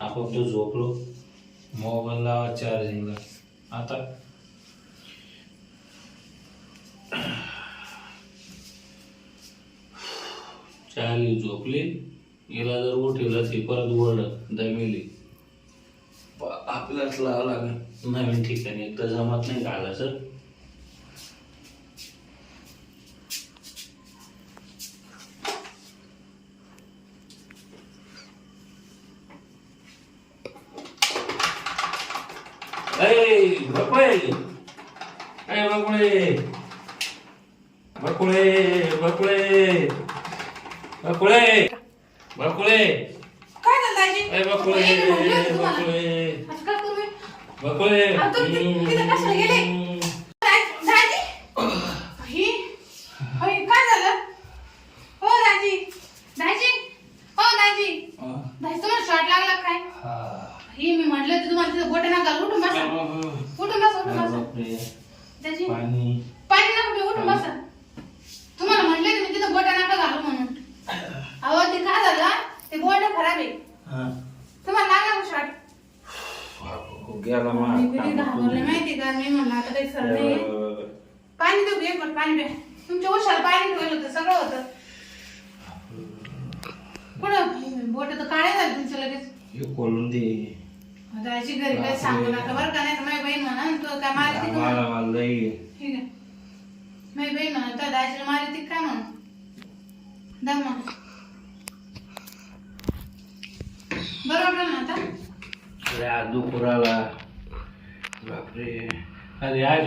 आपण तो झोपलो, मोबाईल लावा चार्जिंगला. आता चार्ली झोपली, हिला जर उठवलं ती परत ओरडत दमेली. आपल्याच लावा लागेल नवीन ठिकाणी, एकदा जमत नाही घालायचं. बकुळे, बकुळे, बकुळे, बकुळे, बकुळे, बकुळे, काय झालं दाजी? बकुळे, हे म्हणलं होतं तुम्हाला. बकुळे, आता काय करू मी? बकुळे. तिथं कशाला गेले? दाजी? ही? होय, काय झालं? हो दाजी, दाजी, हो दाजी, दाजी तुम्हाला शॉट लागला काय? ही मी म्हटलं होतं तुम्हाला तिथं गोटे नका घालू. उठून बसा, उठून बसा, उठून बसा. दाजी पाणी पाणी नका पिऊ, उठून बसा. तुम्हाला म्हटलं होतं मी तिथं गोटे नका घालू म्हणून. अहो ते काय झालं, ते गोटे खराब आहे. तुम्हाला लागला का शॉट? गेला मी किती घाबरले माहिती का? मी म्हणलं आता काही सर नाही. पाणी देऊ एक मिनिट, पाणी प्या. तुमच्या उशाला पाणी ठेवलं होतं, सगळं होतं. कुठं बोट तर काळे झाले तुमच्या लगेच. हे खोलून दे. दाजी घरी काही सांगू नका बरं का, नाही तर माझी बहीण म्हणा तू काय मारती का? मला लई ठीक आहे, माझी बहीण म्हणा तर दाजीला मारती काय म्हणून. दम मग बरं वाटलं ना आता? अरे आज दुपुराला बापरे. अरे आज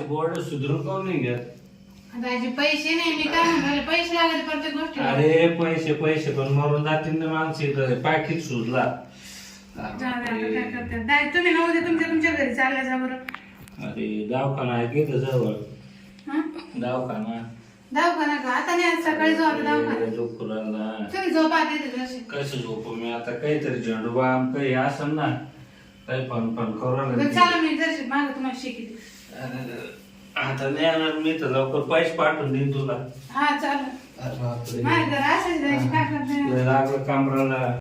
बोर्ड सुधरून काऊन नाही घेत? दाजी पैसे नाही, मी काय म्हणले पैसे लागले प्रत्येक गोष्टी. अरे पैसे पण मरून जातील ना माणसं. इथं पाकिट सुजला. काय करते दाजी? तुम्ही नव्हते तुमच्या घरी चालल्या जा बरं. अरे दवाखाना आहे की इथं जवळ. हं? दवाखाना का? आता नाही, आज सकाळी जाऊ आता दवाखाना. दुपुराला तुम्ही झोपा तिथे जशी. कसं झोपू मी आता? काहीतरी झेंडू बाम काही असं ना, काही पण करू बरं लागलं. चला मी जशी मागे तुम्हाला शिकते. आता नाही येणार मी तर, लवकर पैसे पाठवून देईन तुला. हा चालेल. माझ्या घरी असेल जायची काय करते. लागलं कामराला.